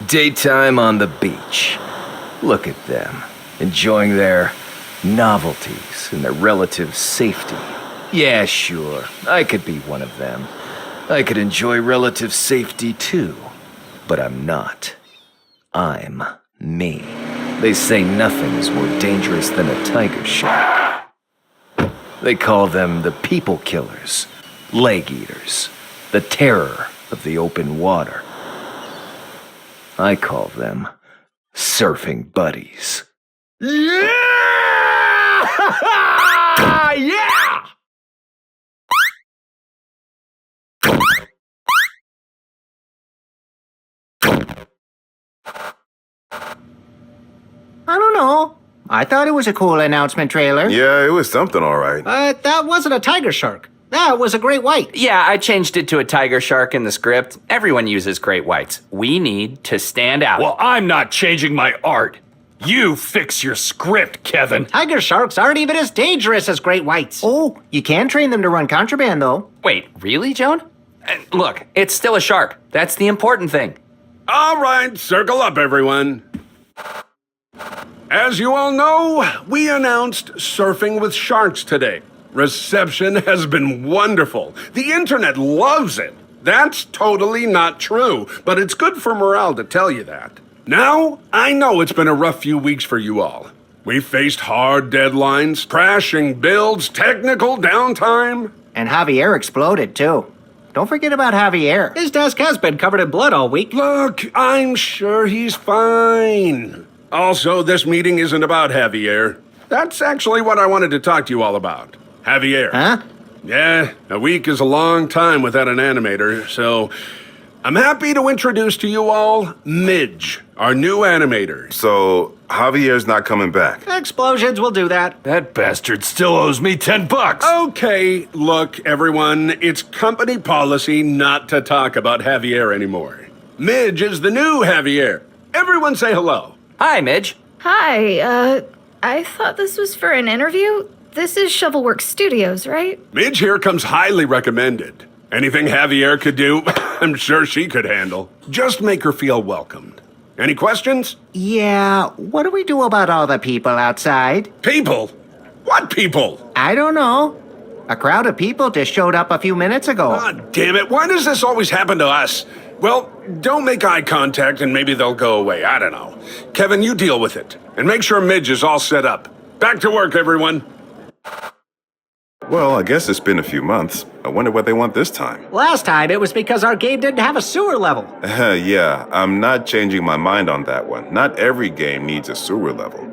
Daytime on the beach. Look at them, enjoying their novelties and their relative safety. Yeah, sure, I could be one of them. I could enjoy relative safety too, but I'm not. I'm me. They say nothing is more dangerous than a tiger shark. They call them the people killers, leg eaters, the terror of the open water. I call them surfing buddies. Yeah! Yeah! I don't know. I thought it was a cool announcement trailer. Yeah, it was something all right. But that wasn't a tiger shark. That was a great white. Yeah, I changed it to a tiger shark in the script. Everyone uses great whites. We need to stand out. Well, I'm not changing my art. You fix your script, Kevin. Tiger sharks aren't even as dangerous as great whites. Oh, you can train them to run contraband, though. Wait, really, Joan? Look, it's still a shark. That's the important thing. All right, circle up, everyone. As you all know, we announced Surfing with Sharks today. Reception has been wonderful. The internet loves it. That's totally not true, but it's good for morale to tell you that. Now, I know it's been a rough few weeks for you all. We faced hard deadlines, crashing builds, technical downtime. And Javier exploded, too. Don't forget about Javier. His desk has been covered in blood all week. Look, I'm sure he's fine. Also, this meeting isn't about Javier. That's actually what I wanted to talk to you all about. Javier. Huh? Yeah, a week is a long time without an animator, so I'm happy to introduce to you all Midge, our new animator. So, Javier's not coming back. Explosions will do that. That bastard still owes me $10. Okay, look, everyone, it's company policy not to talk about Javier anymore. Midge is the new Javier. Everyone say hello. Hi, Midge. Hi, I thought this was for an interview. This is Shovelworks Studios, right? Midge here comes highly recommended. Anything Javier could do, I'm sure she could handle. Just make her feel welcomed. Any questions? Yeah, what do we do about all the people outside? People? What people? I don't know. A crowd of people just showed up a few minutes ago. God damn it, why does this always happen to us? Well, don't make eye contact and maybe they'll go away, I don't know. Kevin, you deal with it. And make sure Midge is all set up. Back to work, everyone. Well, I guess it's been a few months. I wonder what they want this time. Last time it was because our game didn't have a sewer level. Yeah, I'm not changing my mind on that one. Not every game needs a sewer level.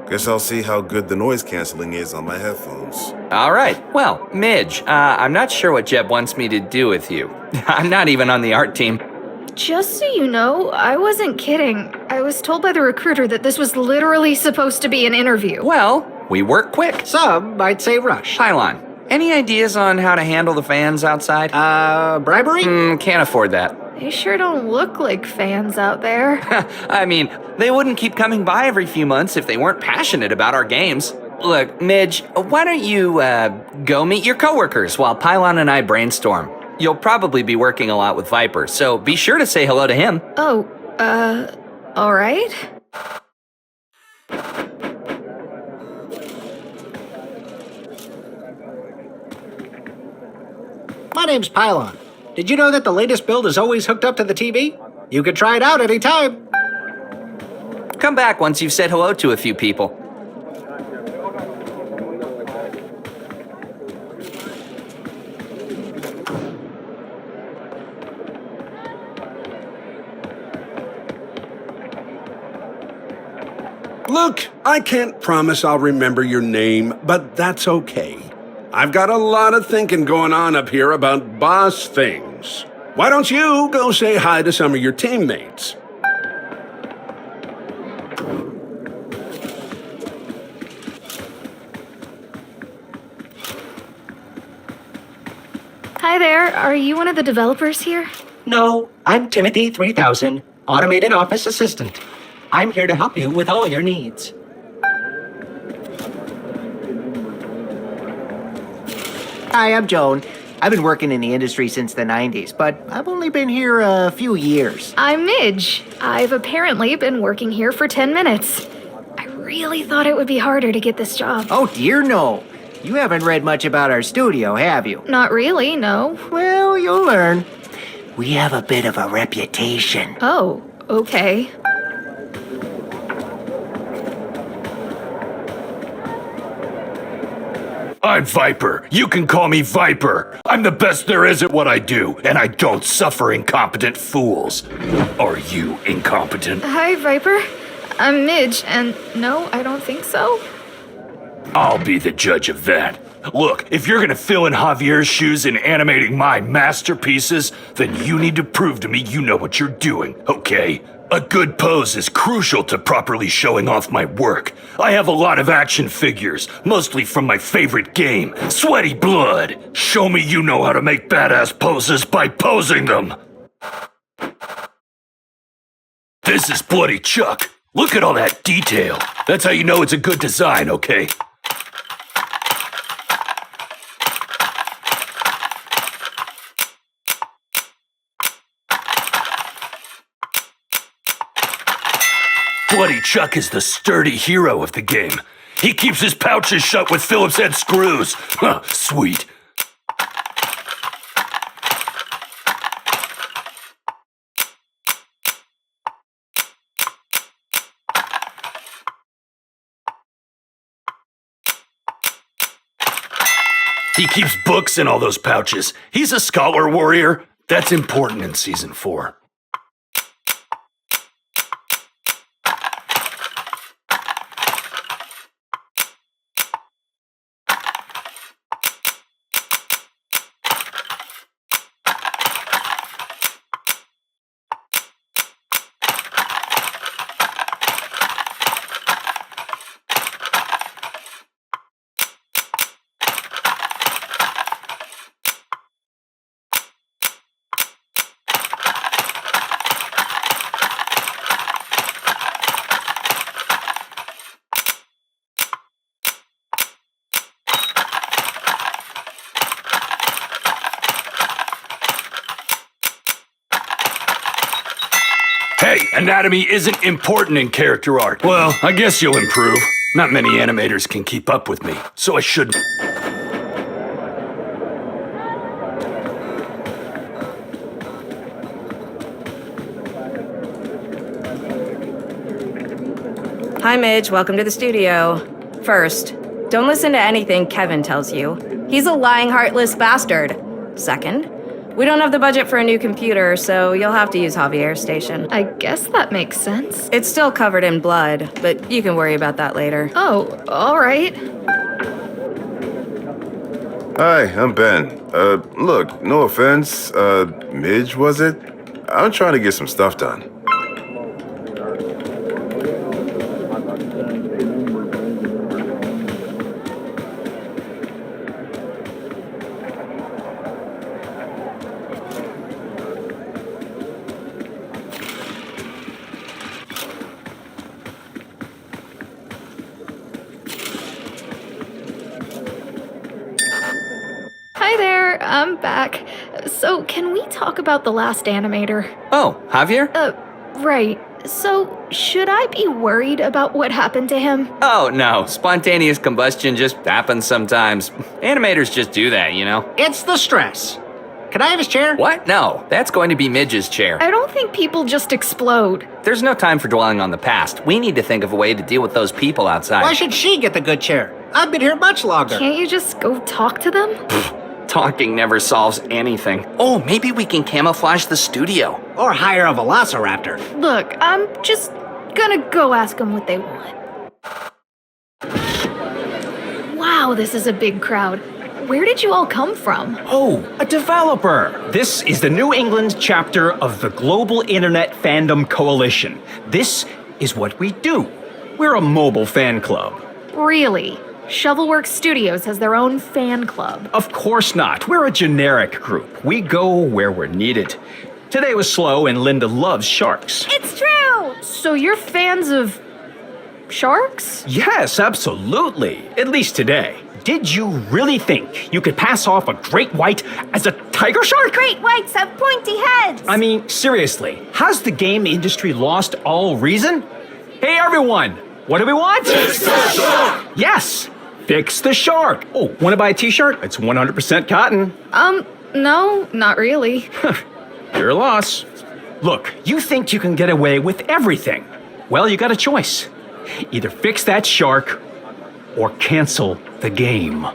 Guess I'll see how good the noise canceling is on my headphones. All right. Well, Midge, I'm not sure what Jeb wants me to do with you. I'm not even on the art team. Just so you know, I wasn't kidding. I was told by the recruiter that this was literally supposed to be an interview. Well, we work quick. Some might say rush. Pylon, any ideas on how to handle the fans outside? Bribery? Can't afford that. They sure don't look like fans out there. I mean, they wouldn't keep coming by every few months if they weren't passionate about our games. Look, Midge, why don't you, go meet your coworkers while Pylon and I brainstorm? You'll probably be working a lot with Viper, so be sure to say hello to him. Oh, all right. My name's Pylon. Did you know that the latest build is always hooked up to the TV? You can try it out anytime. Come back once you've said hello to a few people. Look, I can't promise I'll remember your name, but that's okay. I've got a lot of thinking going on up here about boss things. Why don't you go say hi to some of your teammates? Hi there, are you one of the developers here? No, I'm Timothy 3000, Automated Office Assistant. I'm here to help you with all your needs. Hi, I'm Joan. I've been working in the industry since the 90s, but I've only been here a few years. I'm Midge. I've apparently been working here for 10 minutes. I really thought it would be harder to get this job. Oh dear, no. You haven't read much about our studio, have you? Not really, no. Well, you'll learn. We have a bit of a reputation. Oh, okay. I'm Viper. You can call me Viper. I'm the best there is at what I do, and I don't suffer incompetent fools. Are you incompetent? Hi, Viper. I'm Midge, and no, I don't think so. I'll be the judge of that. Look, if you're gonna fill in Javier's shoes in animating my masterpieces, then you need to prove to me you know what you're doing, okay? A good pose is crucial to properly showing off my work. I have a lot of action figures, mostly from my favorite game, Sweaty Blood. Show me you know how to make badass poses by posing them. This is Bloody Chuck. Look at all that detail. That's how you know it's a good design, okay? Bloody Chuck is the sturdy hero of the game. He keeps his pouches shut with Phillips head screws. Huh, sweet. He keeps books in all those pouches. He's a scholar warrior. That's important in Season 4. Hey, anatomy isn't important in character art. Well, I guess you'll improve. Not many animators can keep up with me, so I shouldn't. Hi, Midge. Welcome to the studio. First, don't listen to anything Kevin tells you. He's a lying, heartless bastard. Second, we don't have the budget for a new computer, so you'll have to use Javier's station. I guess that makes sense. It's still covered in blood, but you can worry about that later. Oh, alright. Hi, I'm Ben. Look, no offense. Midge, was it? I'm trying to get some stuff done. Hi there, I'm back. So, can we talk about the last animator? Oh, Javier? Right. So, should I be worried about what happened to him? Oh, no. Spontaneous combustion just happens sometimes. Animators just do that, you know? It's the stress. Can I have his chair? What? No, that's going to be Midge's chair. I don't think people just explode. There's no time for dwelling on the past. We need to think of a way to deal with those people outside. Why should she get the good chair? I've been here much longer. Can't you just go talk to them? Talking never solves anything. Oh, maybe we can camouflage the studio. Or hire a velociraptor. Look, I'm just gonna go ask them what they want. Wow, this is a big crowd. Where did you all come from? Oh, a developer! This is the New England chapter of the Global Internet Fandom Coalition. This is what we do. We're a mobile fan club. Really? Shovelworks Studios has their own fan club. Of course not. We're a generic group. We go where we're needed. Today was slow and Linda loves sharks. It's true! So you're fans of sharks? Yes, absolutely. At least today. Did you really think you could pass off a great white as a tiger shark? Great whites have pointy heads! I mean, seriously, has the game industry lost all reason? Hey everyone, what do we want? Fix the shark! Yes, fix the shark. Oh, want to buy a t-shirt? It's 100% cotton. No, not really. Your loss. Look, you think you can get away with everything. Well, you got a choice. Either fix that shark or cancel the game.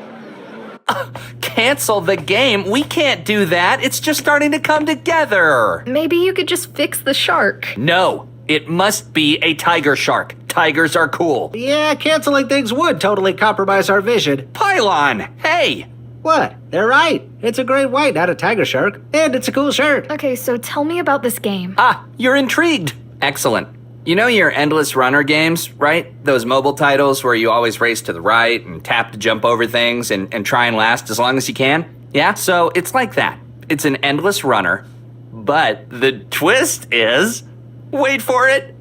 Cancel the game? We can't do that. It's just starting to come together. Maybe you could just fix the shark. No, it must be a tiger shark. Tigers are cool. Yeah, canceling things would totally compromise our vision. Pylon, hey! What? They're right. It's a great white, not a tiger shark. And it's a cool shirt. Okay, so tell me about this game. Ah, you're intrigued. Excellent. You know your endless runner games, right? Those mobile titles where you always race to the right and tap to jump over things and try and last as long as you can? Yeah? So it's like that. It's an endless runner, but the twist is, wait for it,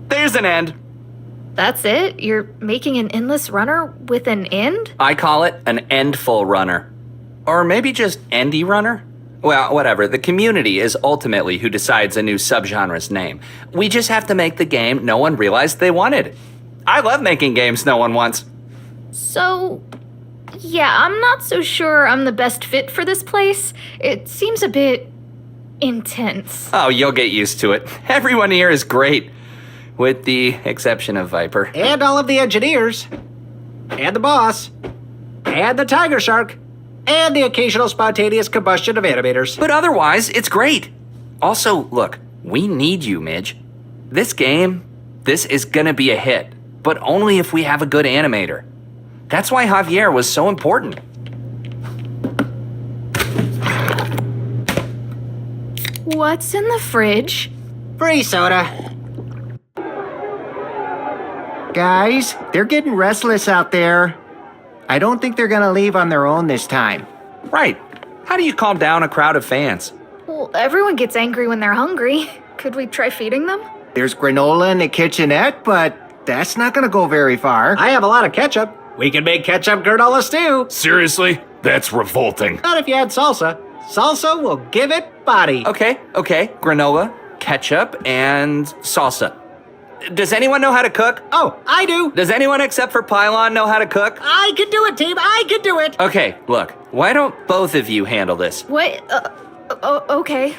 there's an end. That's it? You're making an endless runner with an end? I call it an endful runner. Or maybe just endy runner? Well, whatever. The community is ultimately who decides a new subgenre's name. We just have to make the game no one realized they wanted. I love making games no one wants. So, yeah, I'm not so sure I'm the best fit for this place. It seems a bit intense. Oh, you'll get used to it. Everyone here is great. With the exception of Viper. And all of the engineers. And the boss. And the tiger shark. And the occasional spontaneous combustion of animators. But otherwise, it's great. Also, look, we need you, Midge. This game, this is gonna be a hit, but only if we have a good animator. That's why Javier was so important. What's in the fridge? Free soda. Guys, they're getting restless out there. I don't think they're gonna leave on their own this time. Right. How do you calm down a crowd of fans? Well, everyone gets angry when they're hungry. Could we try feeding them? There's granola in the kitchenette, but that's not gonna go very far. I have a lot of ketchup. We can make ketchup granola stew. Seriously? That's revolting. Not if you add salsa. Salsa will give it body. Okay. Granola, ketchup, and salsa. Does anyone know how to cook? Oh, I do. Does anyone except for Pylon know how to cook? I can do it, team. I can do it. Okay, look, why don't both of you handle this? What? Okay.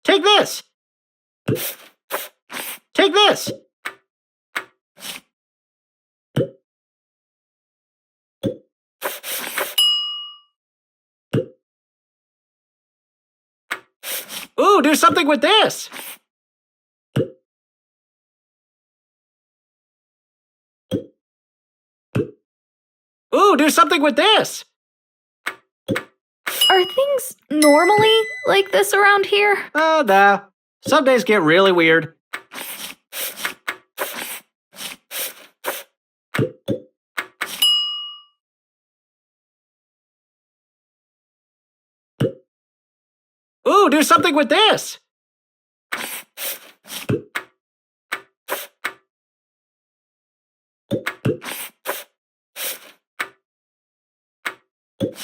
Take this. Take this. Ooh, do something with this. Ooh, do something with this. Are things normally like this around here? Oh, nah. Some days get really weird. Ooh, do something with this.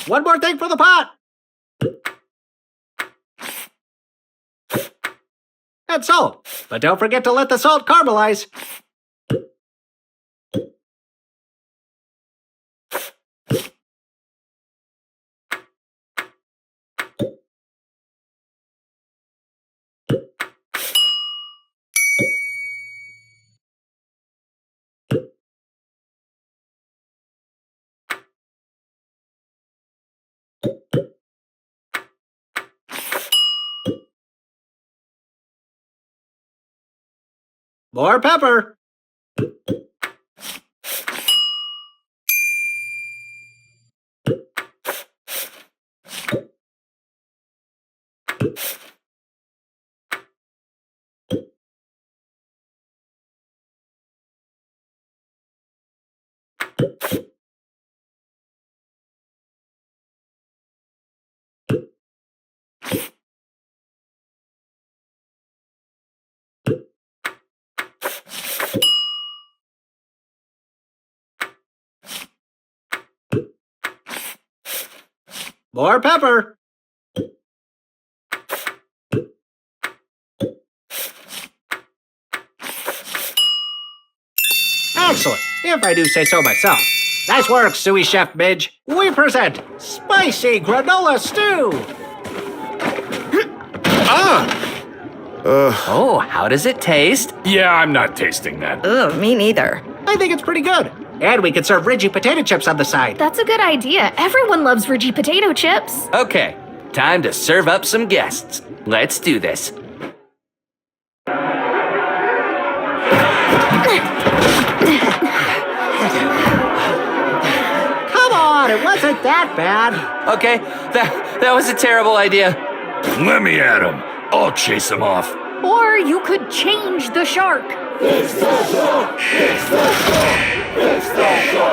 One more thing for the pot. And salt. But don't forget to let the salt caramelize. More pepper. More pepper. Excellent, if I do say so myself. Nice work, Sous Chef Midge. We present Spicy Granola Stew. Oh, how does it taste? Yeah, I'm not tasting that. Ugh, me neither. I think it's pretty good. And we could serve Ridgy potato chips on the side. That's a good idea. Everyone loves Ridgy potato chips. Okay, time to serve up some guests. Let's do this. Come on, it wasn't that bad. Okay, that was a terrible idea. Let me at him. I'll chase him off. Or you could change the shark.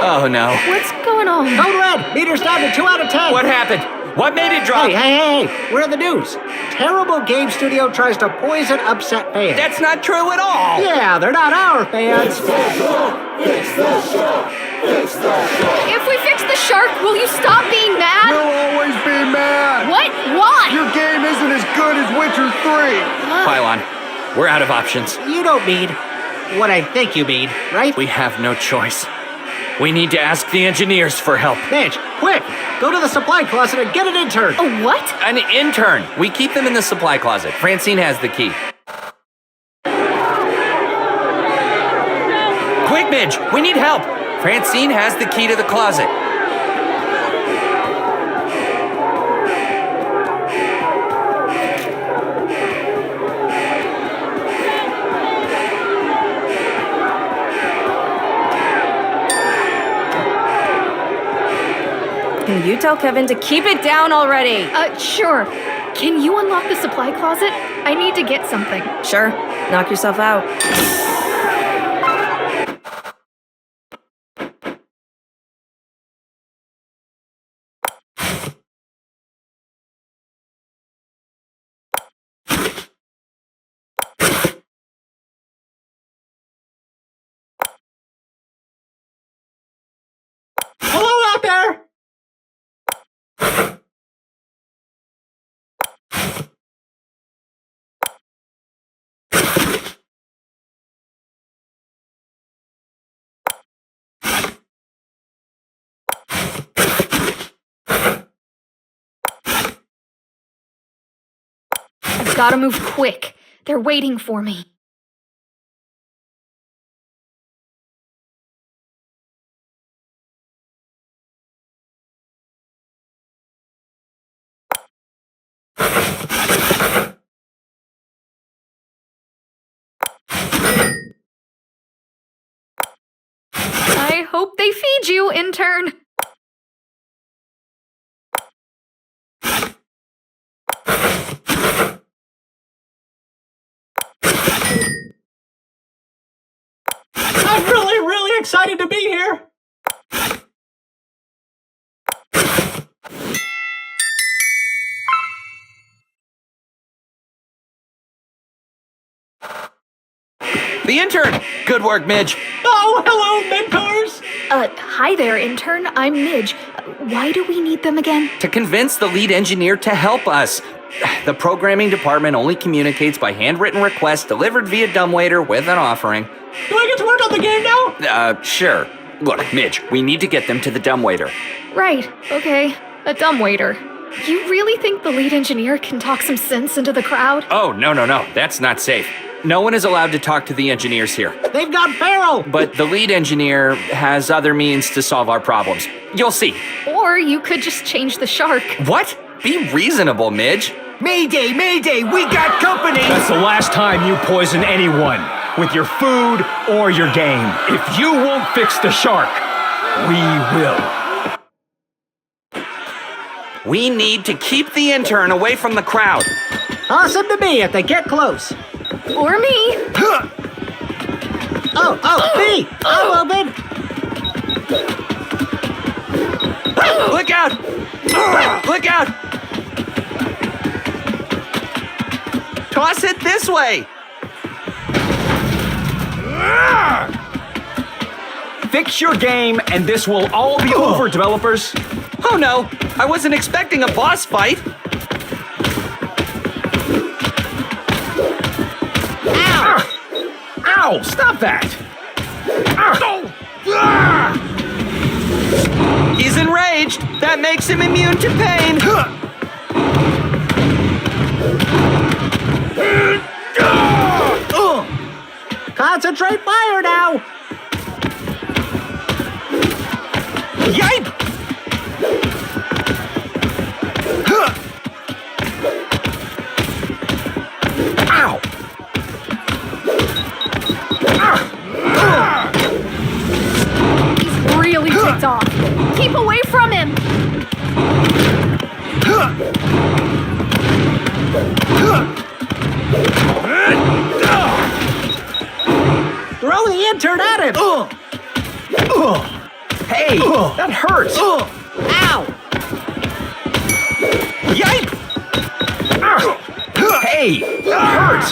Oh no. What's going on? Code red, meter's down to 2 out of 10. What happened? What made it drop? Hey, we're in the news. Terrible game studio tries to poison upset fans. That's not true at all. Yeah, they're not our fans. If we fix the shark, will you stop being mad? We'll always be mad. What? Why? Your game isn't as good as Witcher 3. Pylon, we're out of options. You don't mean what I think you mean, right? We have no choice. We need to ask the engineers for help. Midge, quick! Go to the supply closet and get an intern. A what? An intern. We keep them in the supply closet. Francine has the key. Quick, Midge! We need help! Francine has the key to the closet. Can you tell Kevin to keep it down already? Sure. Can you unlock the supply closet? I need to get something. Sure. Knock yourself out. Hello out there! I've got to move quick. They're waiting for me. I hope they feed you, intern. I'm really excited to be here. The intern! Good work, Midge. Oh, hello, mentors. Hi there, intern. I'm Midge. Why do we need them again? To convince the lead engineer to help us. The programming department only communicates by handwritten requests delivered via dumbwaiter with an offering. Do I get to work on the game now? Sure. Look, Midge, we need to get them to the dumbwaiter. Right, okay. A dumbwaiter. You really think the lead engineer can talk some sense into the crowd? Oh, no. That's not safe. No one is allowed to talk to the engineers here. They've got feral. But the lead engineer has other means to solve our problems. You'll see. Or you could just change the shark. What? Be reasonable, Midge. Mayday, mayday, we got company! That's the last time you poison anyone with your food or your game. If you won't fix the shark, we will. We need to keep the intern away from the crowd. Toss them to me if they get close. Or me. Oh, me! I'm open! Look out! Look out! Toss it this way! Fix your game, and this will all be over, developers. Oh no, I wasn't expecting a boss fight. Ow! Stop that! He's enraged. That makes him immune to pain. Concentrate fire now! Yipe! Ow! He's really ticked off. Keep away from him. Throw the intern at him! Hey, that hurts! Ow! Yipe! Hey, that hurts!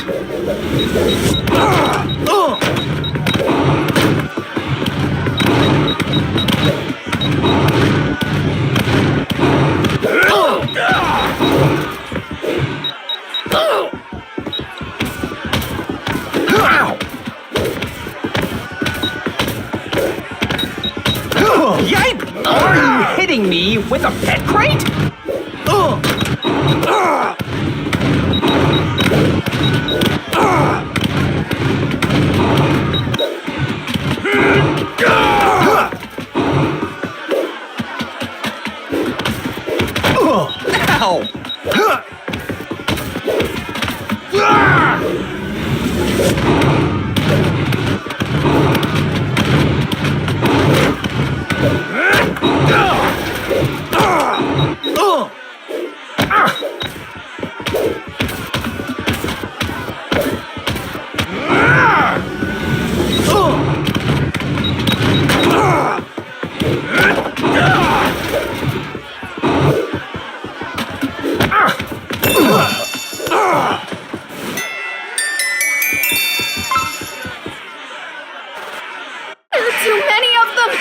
Yipe! Are you hitting me with a pet crate? Ow! There are too many of them.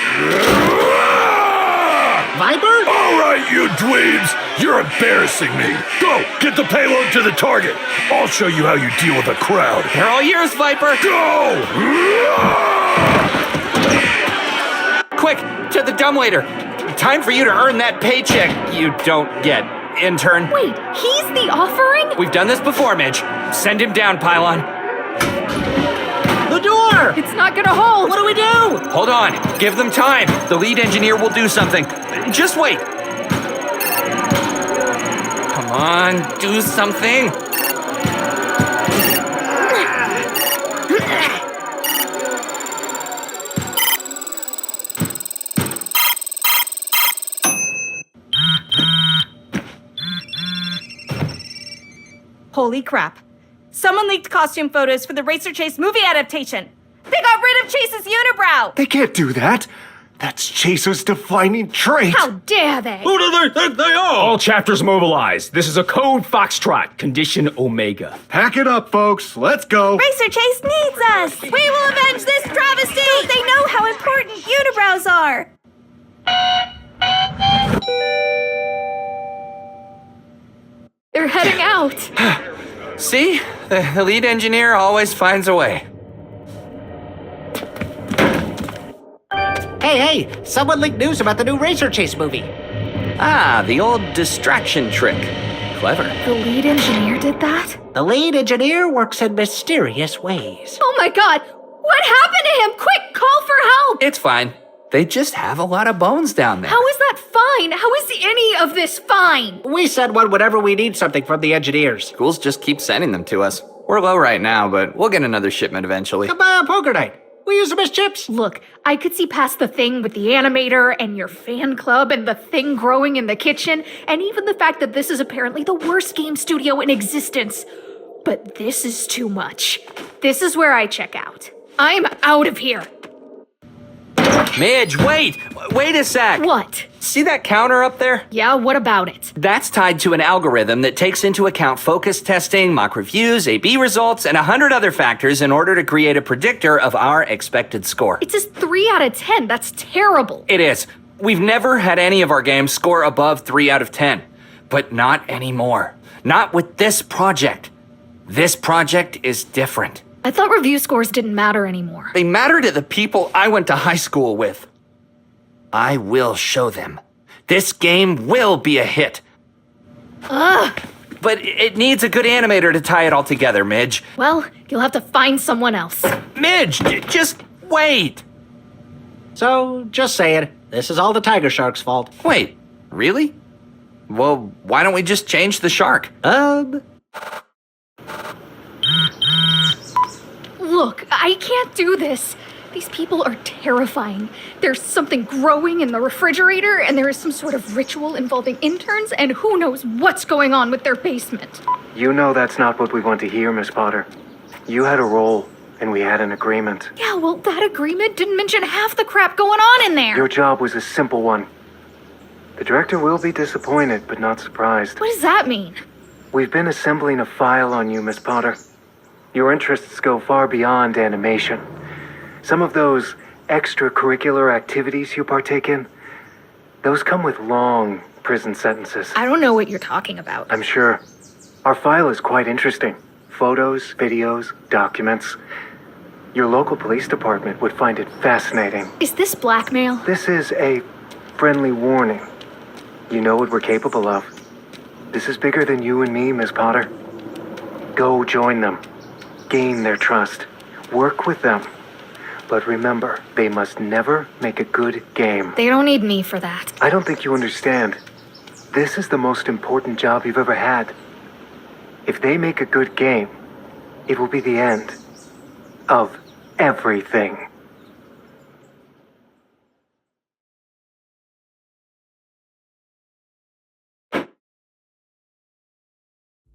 Viper? All right, you dweebs! You're embarrassing me! Go! Get the payload to the target! I'll show you how you deal with a crowd! They're all yours, Viper! Go! Quick, to the dumbwaiter! Time for you to earn that paycheck you don't get, intern. Wait, he's the offering? We've done this before, Midge. Send him down, Pylon. The door! It's not gonna hold. What do we do? Hold on. Give them time. The lead engineer will do something. Just wait. Come on, do something. Holy crap. Someone leaked costume photos for the Racer Chase movie adaptation. They got rid of Chase's unibrow. They can't do that. That's Chaser's defining trait. How dare they? Who do they think they are? All chapters mobilized. This is a code Foxtrot, condition Omega. Pack it up, folks. Let's go. Racer Chase needs us. We will avenge this travesty. Don't they know how important unibrows are? They're heading out. See? The lead engineer always finds a way. Hey, someone leaked news about the new Racer Chase movie. Ah, the old distraction trick. Clever. The lead engineer did that? The lead engineer works in mysterious ways. Oh my god! What happened to him? Quick, call for help! It's fine. They just have a lot of bones down there. How is that fine? How is any of this fine? We send one whenever we need something from the engineers. Schools just keep sending them to us. We're low right now, but we'll get another shipment eventually. Come by on poker night. We use them as chips. Look, I could see past the thing with the animator and your fan club and the thing growing in the kitchen, and even the fact that this is apparently the worst game studio in existence. But this is too much. This is where I check out. I'm out of here. Midge, wait! Wait a sec! What? See that counter up there? Yeah, what about it? That's tied to an algorithm that takes into account focus testing, mock reviews, A/B results, and 100 other factors in order to create a predictor of our expected score. It says 3 out of 10. That's terrible. It is. We've never had any of our games score above 3 out of 10. But not anymore. Not with this project. This project is different. I thought review scores didn't matter anymore. They matter to the people I went to high school with. I will show them. This game will be a hit. Ugh. But it needs a good animator to tie it all together, Midge. Well, you'll have to find someone else. Midge, just wait. So, just saying, this is all the tiger shark's fault. Wait, really? Well, why don't we just change the shark? Look, I can't do this. These people are terrifying. There's something growing in the refrigerator, and there is some sort of ritual involving interns, and who knows what's going on with their basement. You know that's not what we want to hear, Miss Potter. You had a role, and we had an agreement. Yeah, well, that agreement didn't mention half the crap going on in there. Your job was a simple one. The director will be disappointed, but not surprised. What does that mean? We've been assembling a file on you, Miss Potter. Your interests go far beyond animation. Some of those extracurricular activities you partake in, those come with long prison sentences. I don't know what you're talking about. I'm sure. Our file is quite interesting. Photos, videos, documents. Your local police department would find it fascinating. Is this blackmail? This is a friendly warning. You know what we're capable of. This is bigger than you and me, Miss Potter. Go join them. Gain their trust. Work with them. But remember, they must never make a good game. They don't need me for that. I don't think you understand. This is the most important job you've ever had. If they make a good game, it will be the end of everything.